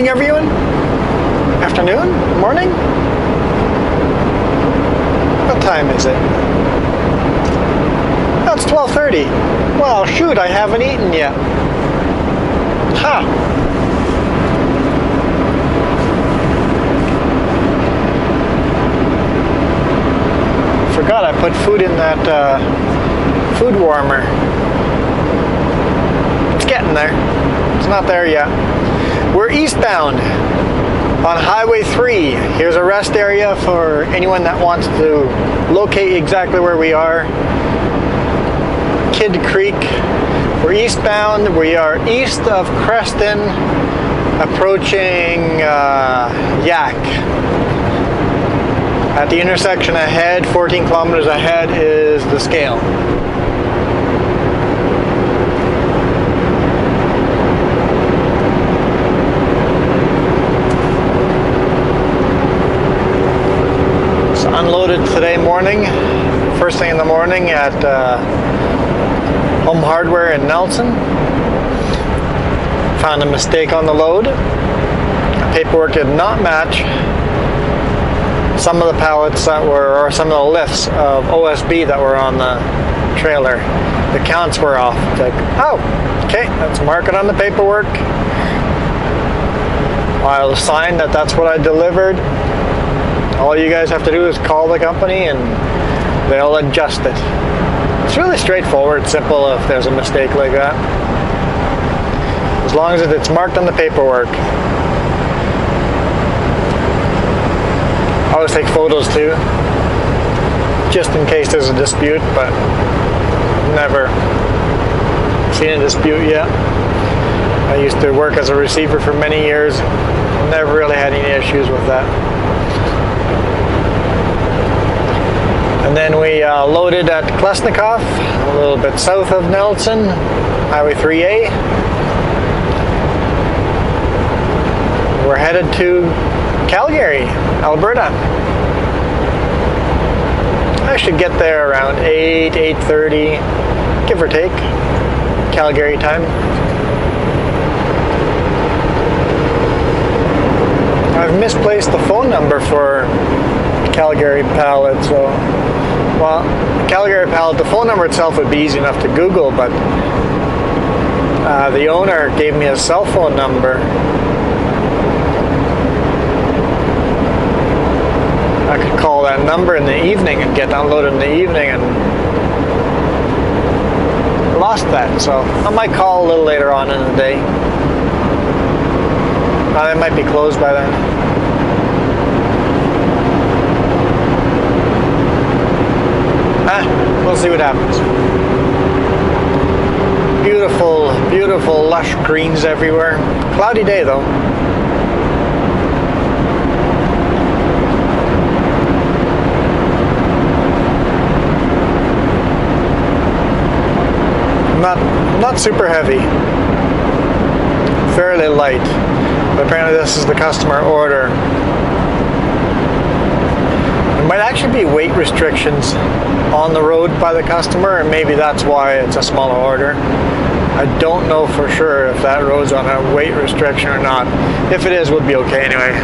morning, everyone. Afternoon? Morning? What time is it? Oh, it's 12:30. Well, shoot, I haven't eaten yet. Ha! Forgot I put food in that food warmer. It's getting there. It's not there yet. We're eastbound on Highway 3. Here's a rest area for anyone that wants to locate exactly where we are. Kidd Creek. We're eastbound. We are east of Creston, approaching Yak. At the intersection ahead, 14 kilometers ahead, is the scale. Unloaded today morning, first thing in the morning at Home Hardware in Nelson. Found a mistake on the load. The paperwork did not match some of the pallets that were, or some of the lifts of OSB that were on the trailer. The counts were off. It's like, oh, okay, let's mark it on the paperwork. I'll sign that that's what I delivered. All you guys have to do is call the company and they'll adjust it. It's really straightforward, simple if there's a mistake like that. As long as it's marked on the paperwork. I always take photos too, just in case there's a dispute, but never seen a dispute yet. I used to work as a receiver for many years. Never really had any issues with that. And then we loaded at Klesnikoff, a little bit south of Nelson, Highway 3A. We're headed to Calgary, Alberta. I should get there around 8:30, give or take, Calgary time. I've misplaced the phone number for Calgary pallet, so, well, Calgary pallet, the phone number itself would be easy enough to Google, but the owner gave me a cell phone number. I could call that number in the evening and get unloaded in the evening, and lost that, so I might call a little later on in the day. They might be closed by then. We'll see what happens. Beautiful, beautiful, lush greens everywhere. Cloudy day though. Not super heavy. Fairly light. But apparently this is the customer order. There might actually be weight restrictions on the road by the customer, and maybe that's why it's a smaller order. I don't know for sure if that road's on a weight restriction or not. If it is, we'll be okay anyway.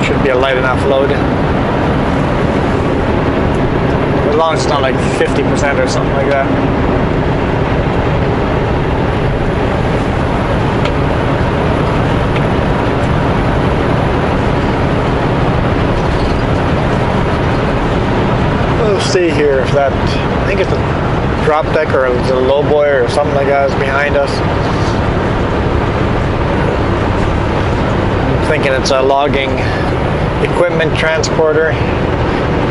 Should be a light enough load. As long as it's not like 50% or something like that. We'll see here if that, I think it's a drop deck or it's a low boy or something like that is behind us. I'm thinking it's a logging equipment transporter.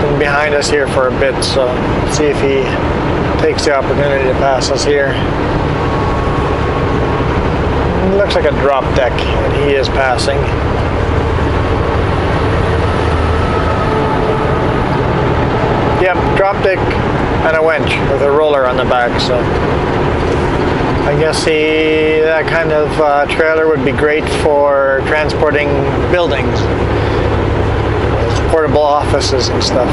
Been behind us here for a bit, so see if he takes the opportunity to pass us here. It looks like a drop deck, and he is passing. Yep, drop deck and a winch with a roller on the back, so I guess that kind of trailer would be great for transporting buildings, portable offices and stuff.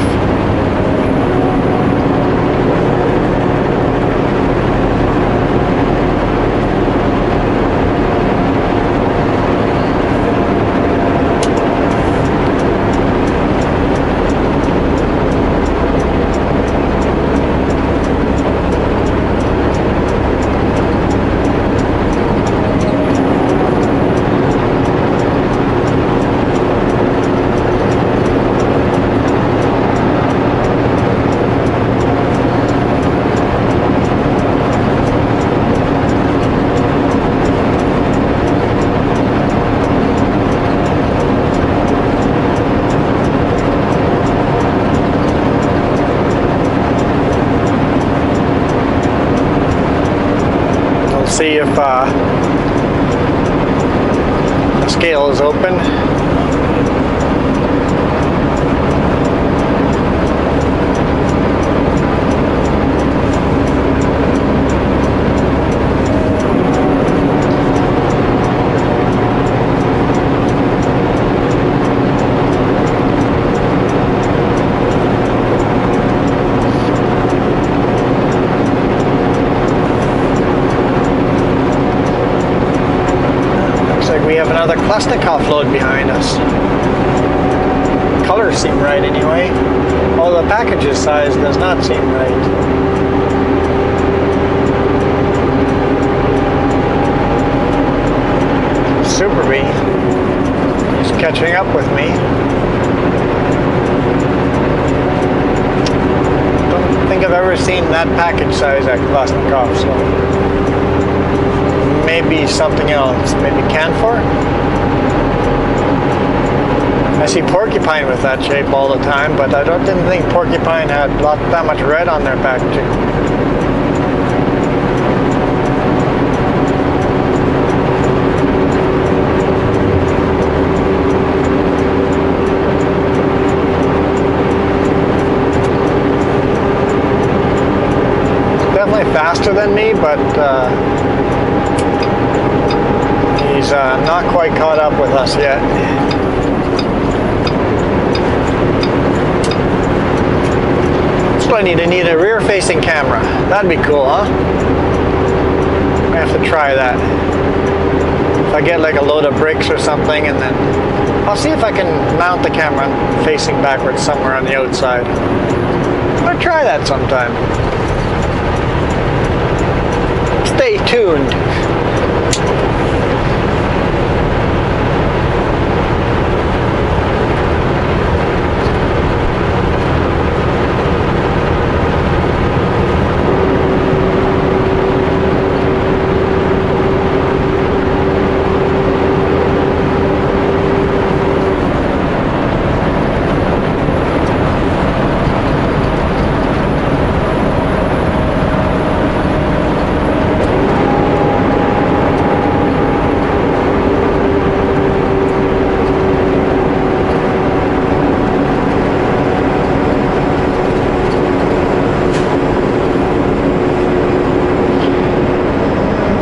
see if the scale is open. We have another Klasnikov load behind us. Colors seem right anyway. Although the package's size does not seem right. Super Bee. He's catching up with me. Don't think I've ever seen that package size at Klasnikov, so maybe something else. Maybe Canfor? I see Porcupine with that shape all the time, but I didn't think Porcupine had that much red on their packaging. Definitely faster than me, but he's not quite caught up with us yet. So I need a rear-facing camera. That'd be cool, huh? I have to try that. If I get like a load of bricks or something, and then I'll see if I can mount the camera facing backwards somewhere on the outside. I'll try that sometime. Stay tuned.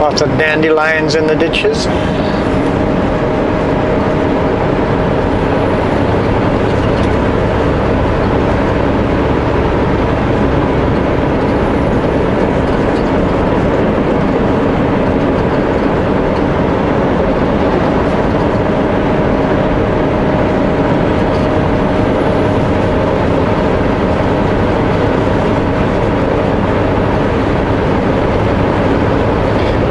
Lots of dandelions in the ditches.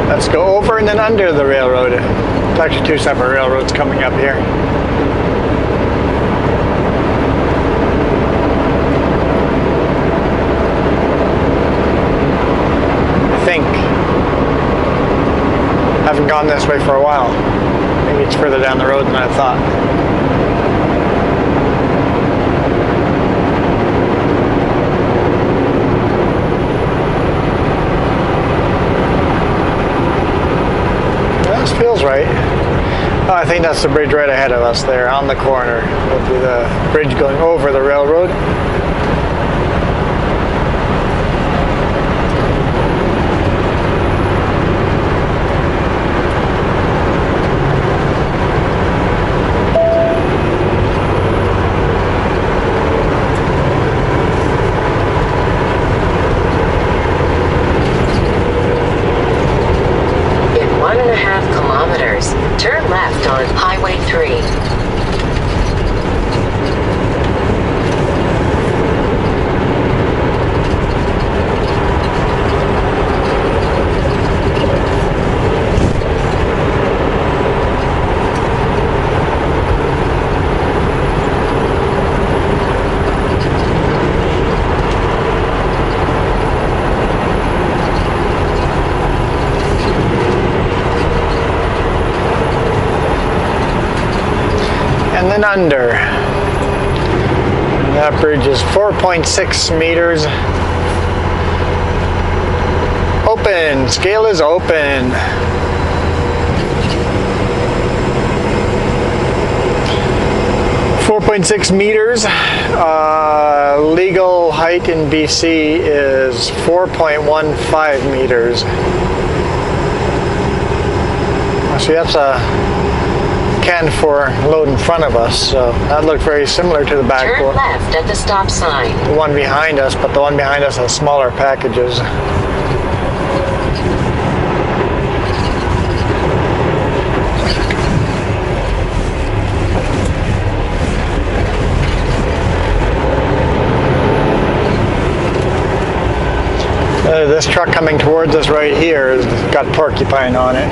Let's go over and then under the railroad. It's actually two separate railroads coming up here. I think. Haven't gone this way for a while. Maybe it's further down the road than I thought. Feels right. Oh, I think that's the bridge right ahead of us there on the corner. Will be the bridge going over the railroad. Turn left on Highway 3. And then under. That bridge is 4.6 meters. Oh, open. Scale is open. .6 meters. Legal height in BC is 4.15 meters. See, that's a can for load in front of us, so that looked very similar to the back Turn one. left at the stop sign. The one behind us, but the one behind us has smaller packages. This truck coming towards us right here has got porcupine on it.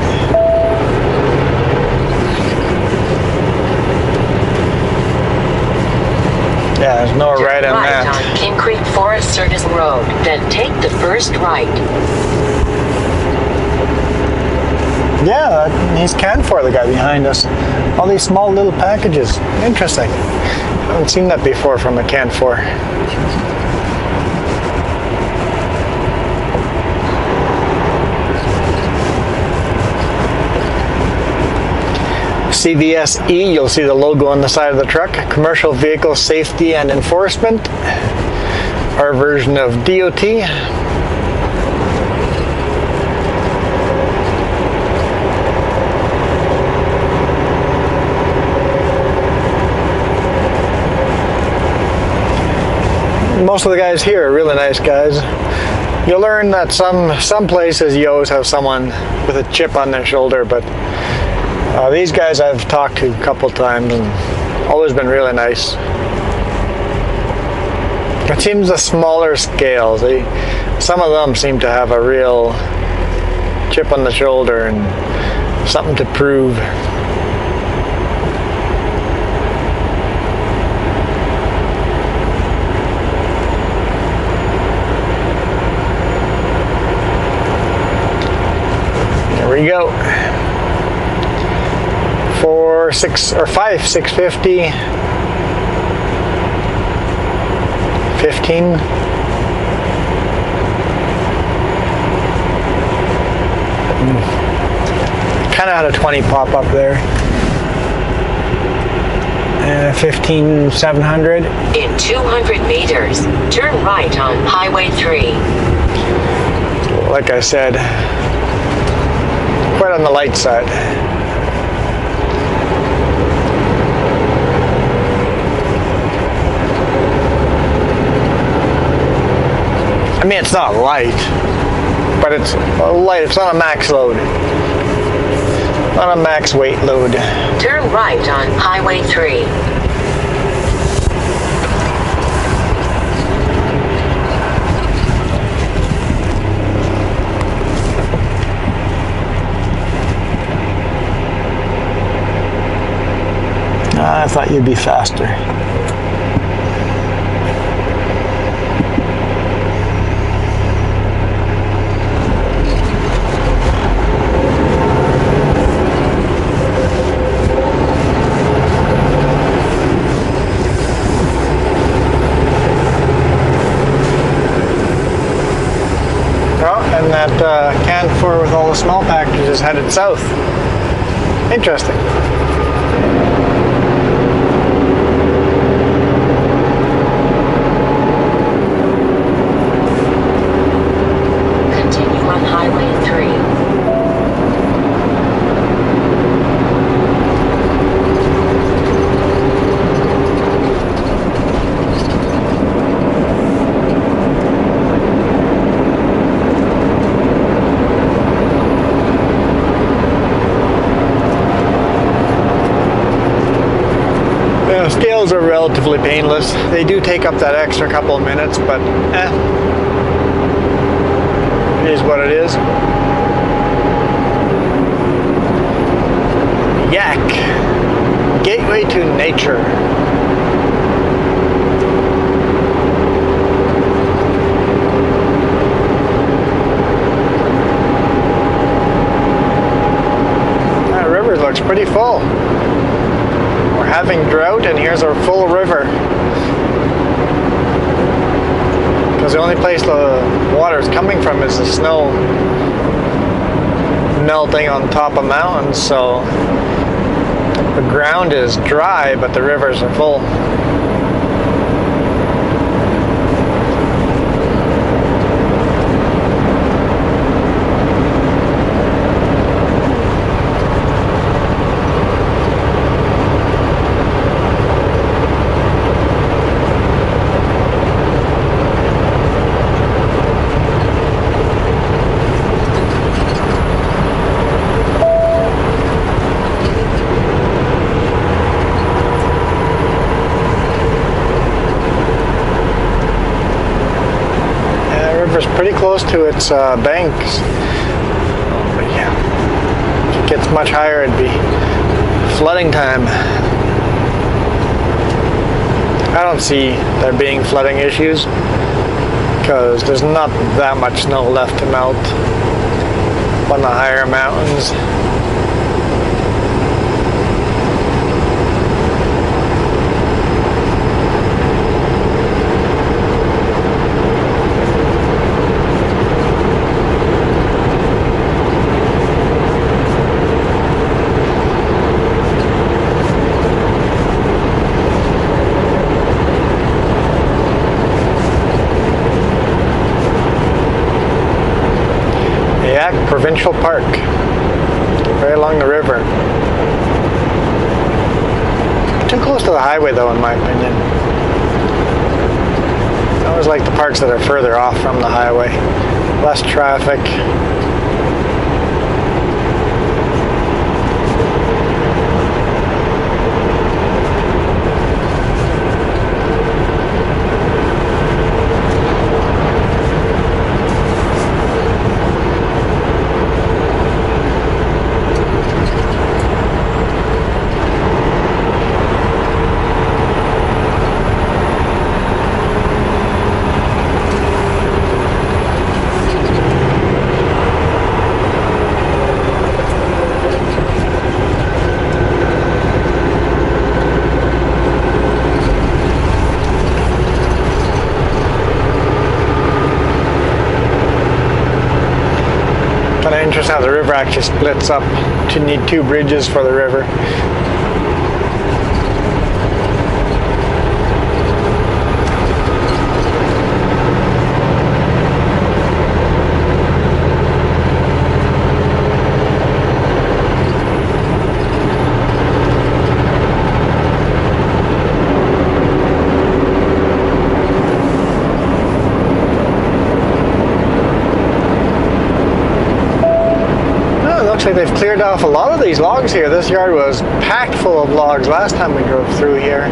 Yeah, there's no right in right that. On King Creek Forest Service Road, then take the first right. Yeah, he's Canfor, the guy behind us. All these small little packages. Interesting. I haven't seen that before from a Canfor. CVSE, you'll see the logo on the side of the truck. Commercial Vehicle Safety and Enforcement. Our version of DOT. Most of the guys here are really nice guys. You'll learn that some places you always have someone with a chip on their shoulder, but these guys I've talked to a couple times and always been really nice. It seems the smaller scales, some of them seem to have a real chip on the shoulder and something to prove. There we go. 650. 15. Kind of had a 20 pop up there. 15,700. In 200 meters, turn right on Highway 3. Like I said, quite on the light side. I mean, it's not light, but it's light. It's not a max load. Not a max weight load. Turn right on Highway 3. I thought you'd be faster. And that Canfor with all the small packages headed south. Interesting. Continue on Highway 3. Scales are relatively painless. They do take up that extra couple of minutes, but it is what it is. Yak, gateway to nature. That river looks pretty full. Having drought, and here's our full river because the only place the water is coming from is the snow melting on top of mountains, so the ground is dry, but the rivers are full. Pretty close to its banks. But yeah, if it gets much higher, it'd be flooding time. I don't see there being flooding issues because there's not that much snow left to melt on the higher mountains. Provincial Park, right along the river. Too close to the highway though, in my opinion. I always like the parks that are further off from the highway. Less traffic. Interesting how the river actually splits up to need two bridges for the river. Like they've cleared off a lot of these logs here. This yard was packed full of logs last time we drove through here.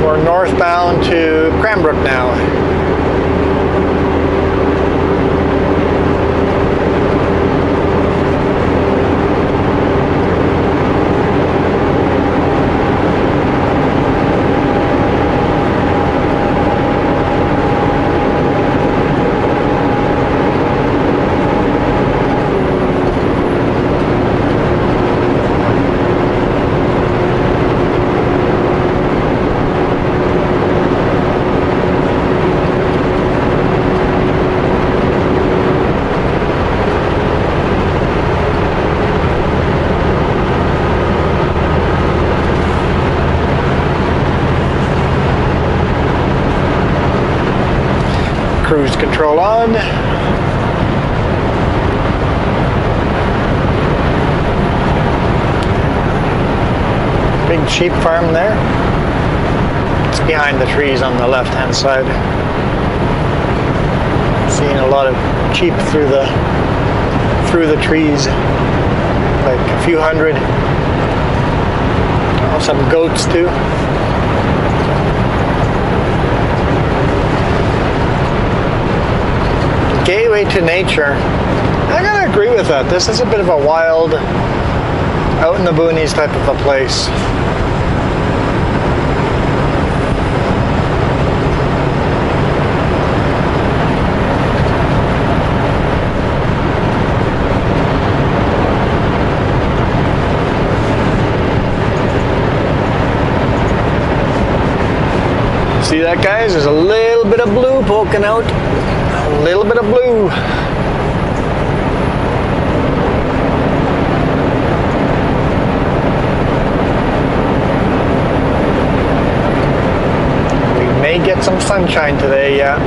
We're northbound to Cranbrook now. Cruise control on. Big sheep farm there. It's behind the trees on the left-hand side. Seeing a lot of sheep through the trees, like a few hundred. some goats too. Gateway to nature. I gotta agree with that. This is a bit of a wild, out in the boonies type of a place. See that, guys? There's a little bit of blue poking out. A little bit of blue. We may get some sunshine today, yeah.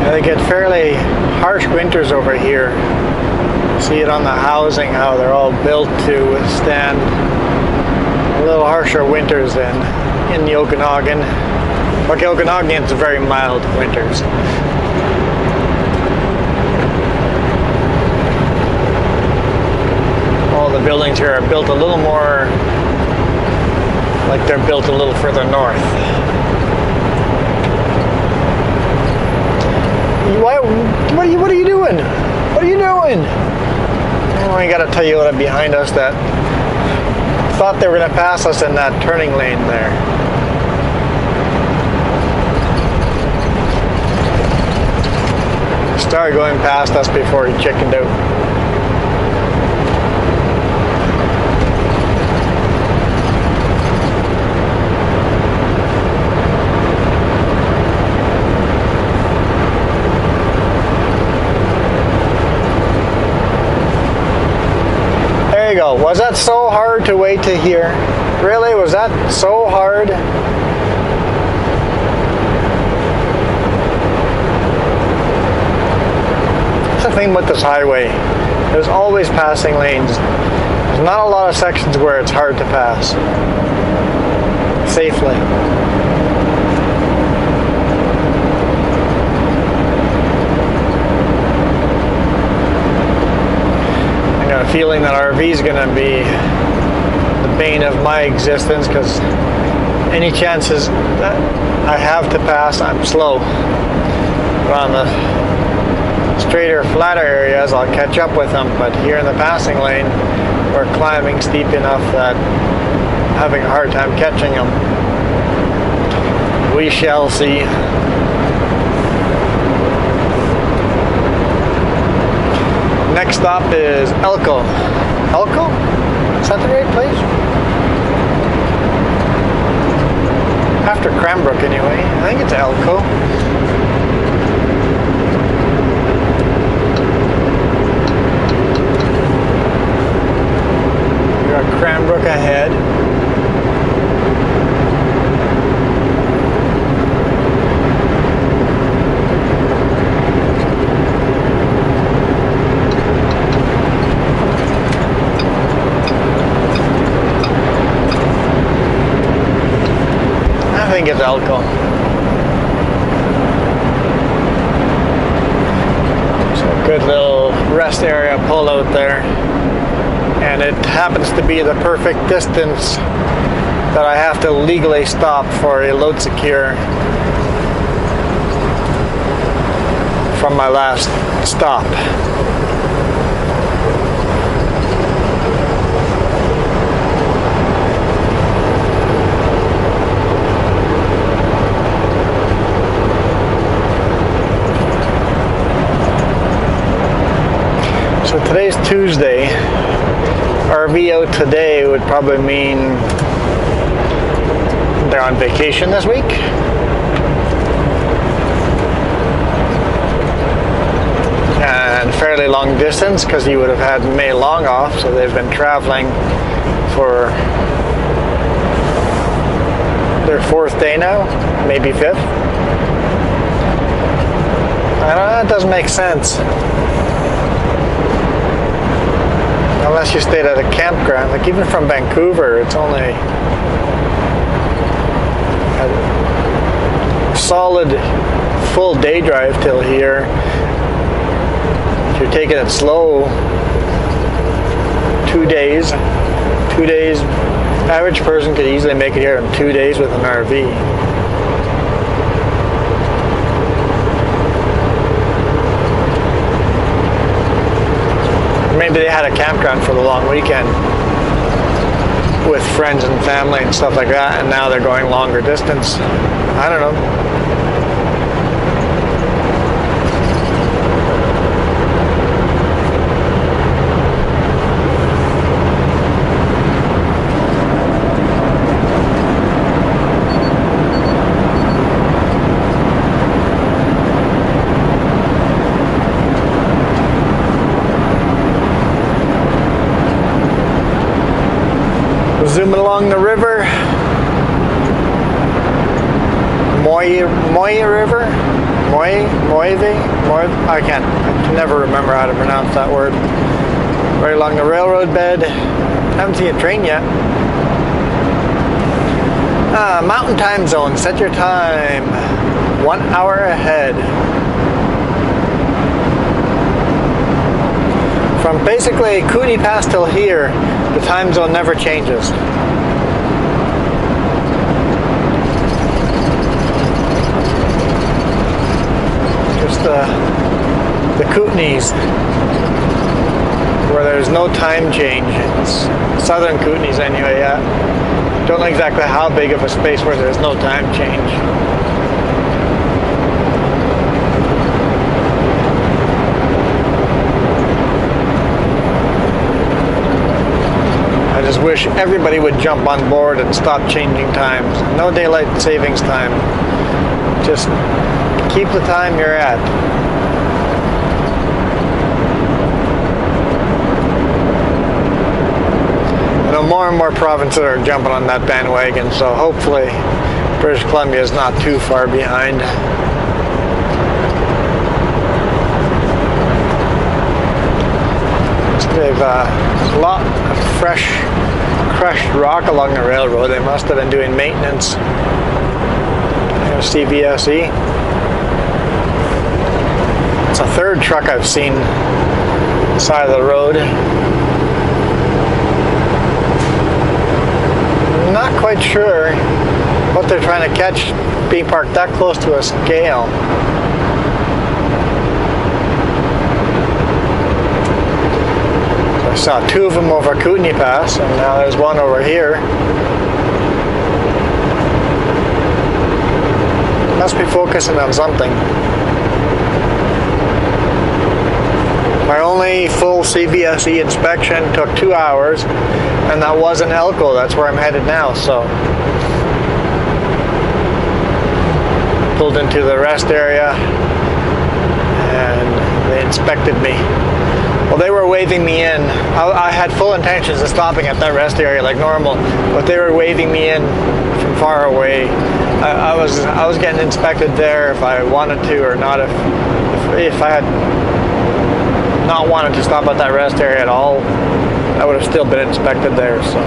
They get fairly harsh winters over here. See it on the housing, how they're all built to withstand a little harsher winters than in the Okanagan. But the Okanagan, it's very mild winters. All the buildings here are built a little more like they're built a little further north. What are you doing? What are you doing? Oh, I gotta tell you what behind us that thought they were gonna pass us in that turning lane there. Started going past us before he chickened out. Go. Was that so hard to wait to hear? Really? Was that so hard? That's the thing with this highway. There's always passing lanes. There's not a lot of sections where it's hard to pass safely. Feeling that RV is going to be the bane of my existence because any chances that I have to pass, I'm slow. But on the straighter, flatter areas, I'll catch up with them. But here in the passing lane, we're climbing steep enough that I'm having a hard time catching them. We shall see. Next stop is Elko. Elko? Is that the right place? After Cranbrook anyway. I think it's Elko. We got Cranbrook ahead. I think it's Elko. So good little rest area pull out there. And it happens to be the perfect distance that I have to legally stop for a load secure. from my last stop. So today's Tuesday. RVO today would probably mean they're on vacation this week. And fairly long distance because you would have had May long off, so they've been traveling for their 4th day now, maybe 5th. I don't know, it doesn't make sense. Unless you stayed at a campground. Like even from Vancouver, it's only a solid full day drive till here. If you're taking it slow, 2 days. 2 days, average person could easily make it here in 2 days with an RV. Maybe they had a campground for the long weekend with friends and family and stuff like that, and now they're going longer distance. I don't know. Zooming along the river, Moy River, I can never remember how to pronounce that word. Right along the railroad bed. Haven't seen a train yet. Mountain time zone. Set your time 1 hour ahead. From basically Cooney Pass till here, the time zone never changes. Just the Kootenays, where there's no time change. It's southern Kootenays anyway, yeah. Don't know exactly how big of a space where there's no time change. I just wish everybody would jump on board and stop changing times. No daylight savings time. Just keep the time you're at. I know more and more provinces are jumping on that bandwagon, so hopefully British Columbia is not too far behind. They've a lot of fresh crushed rock along the railroad. They must have been doing maintenance. CVSE. It's a third truck I've seen on the side of the road. I'm not quite sure what they're trying to catch being parked that close to a scale. I saw 2 of them over Kootenay Pass, and now there's one over here. Must be focusing on something. My only full CVSE inspection took 2 hours, and that was in Elko. That's where I'm headed now. So pulled into the rest area, and they inspected me. Well, they were waving me in. I had full intentions of stopping at that rest area like normal, but they were waving me in from far away. I was getting inspected there if I wanted to or not. If I had not wanted to stop at that rest area at all, I would have still been inspected there. So.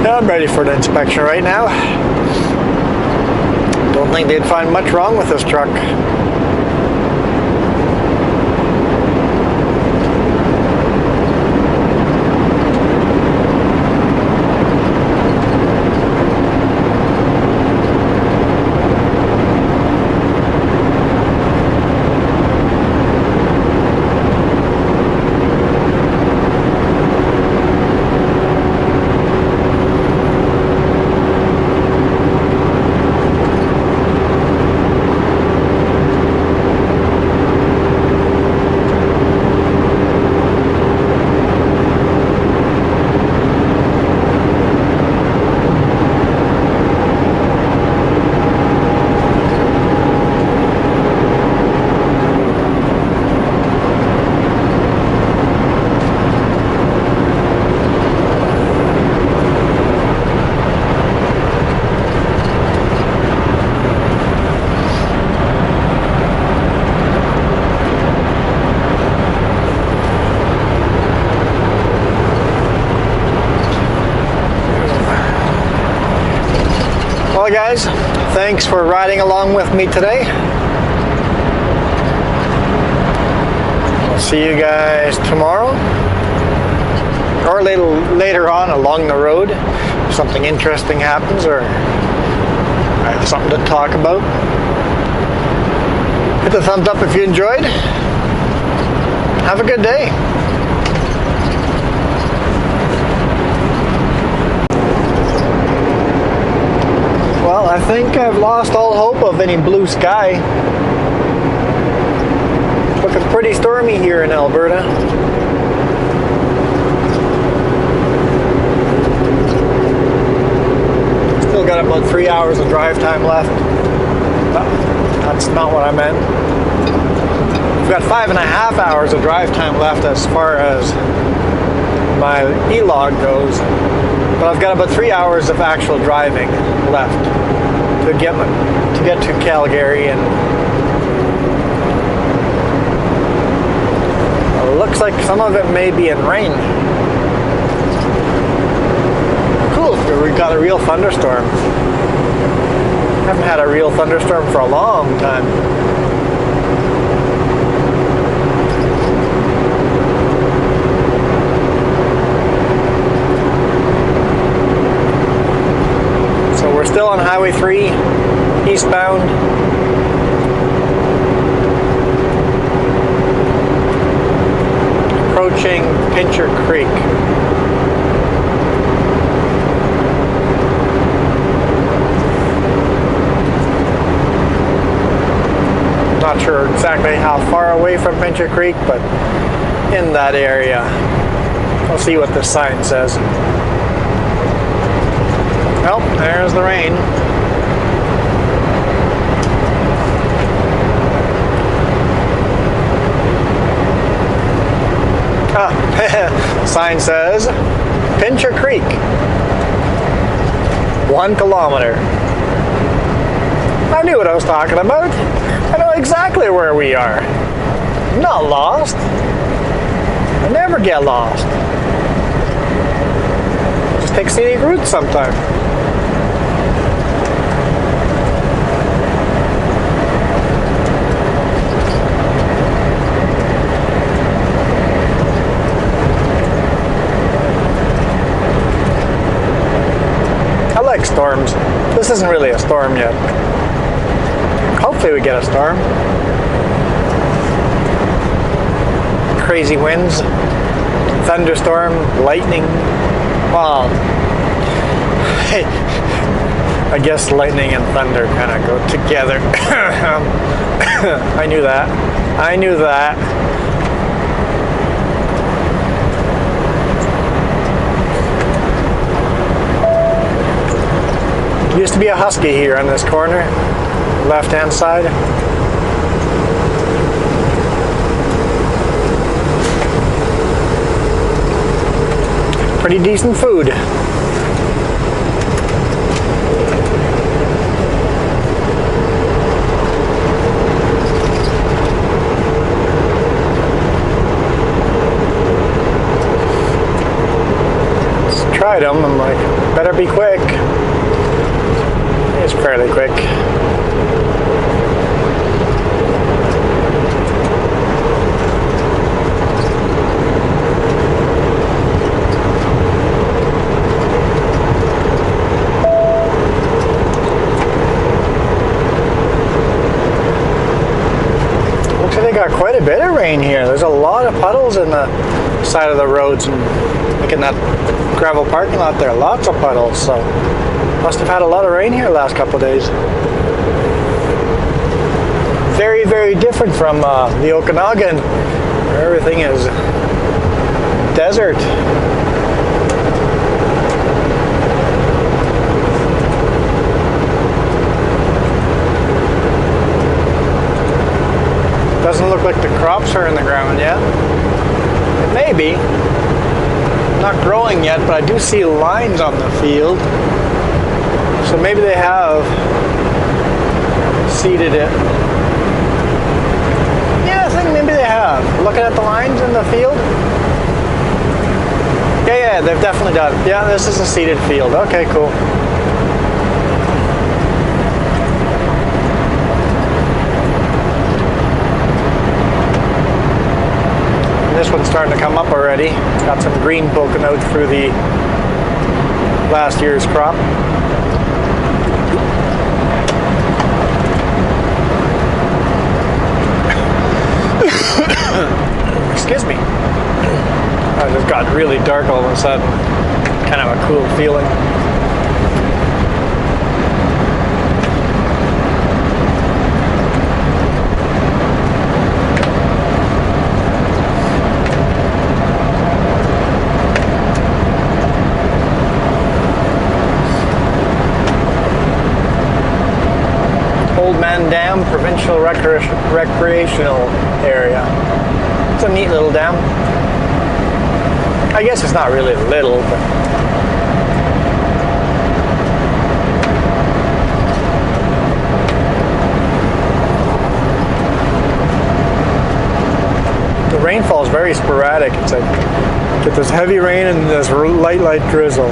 I'm ready for the inspection right now. Don't think they'd find much wrong with this truck. Well, guys, thanks for riding along with me today. I'll see you guys tomorrow or later on along the road if something interesting happens or I have something to talk about. Hit the thumbs up if you enjoyed. Have a good day. Well, I think I've lost all hope of any blue sky. It's looking pretty stormy here in Alberta. Still got about 3 hours of drive time left. That's not what I meant. I've got 5.5 hours of drive time left as far as my e-log goes. But I've got about 3 hours of actual driving left to get to Calgary, and it looks like some of it may be in rain. Cool, we got a real thunderstorm. Haven't had a real thunderstorm for a long time. We're still on Highway 3, eastbound. Approaching Pincher Creek. Not sure exactly how far away from Pincher Creek, but in that area. I'll see what this sign says. Well, there's the rain. Sign says Pincher Creek, 1 kilometer. I knew what I was talking about. I know exactly where we are. I'm not lost. I never get lost. Just take scenic routes sometime. Like storms. This isn't really a storm yet. Hopefully we get a storm. Crazy winds, thunderstorm, lightning. Well, I guess lightning and thunder kind of go together. I knew that. I knew that. Used to be a husky here on this corner, left-hand side. Pretty decent food. Just tried them. I'm like, better be quick. It's fairly quick. Looks like they got quite a bit of rain here. There's a lot of puddles in the side of the roads, and like in that gravel parking lot there, lots of puddles. So must have had a lot of rain here the last couple of days. Very, very different from the Okanagan, where everything is desert. Doesn't look like the crops are in the ground yet. It may be. Not growing yet, but I do see lines on the field. So maybe they have seeded it. Yeah, I think maybe they have. Looking at the lines in the field. Yeah, yeah, they've definitely done. Yeah, this is a seeded field. Okay, cool. this one's starting to come up already. Got some green poking out through the last year's crop. Excuse me. It just got really dark all of a sudden. Kind of a cool feeling. Old Man Dam Provincial Recreational Area. It's a neat little dam. I guess it's not really little, but the rainfall is very sporadic. It's like get this heavy rain and this light drizzle.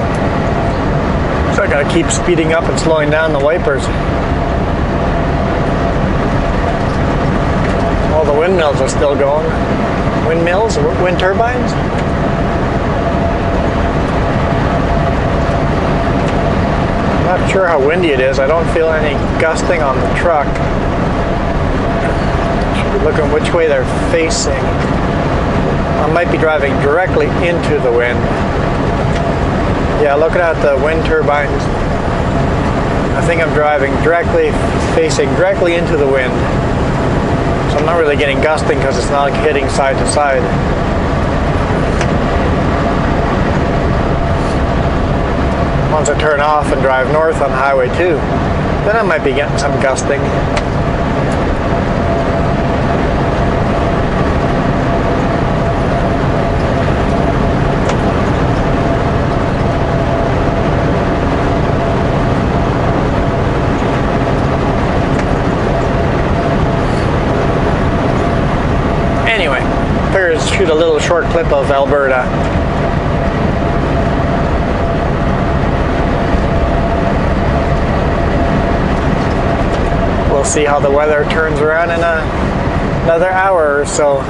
So I gotta keep speeding up and slowing down the wipers. All the windmills are still going. Windmills? Wind turbines? I'm not sure how windy it is. I don't feel any gusting on the truck. Should be looking which way they're facing. I might be driving directly into the wind. Yeah, looking at the wind turbines, I think I'm driving facing directly into the wind. So I'm not really getting gusting because it's not hitting side to side. Once I turn off and drive north on Highway 2, then I might be getting some gusting. Anyway, figured to shoot a little short clip of Alberta. We'll see how the weather turns around in another hour or so.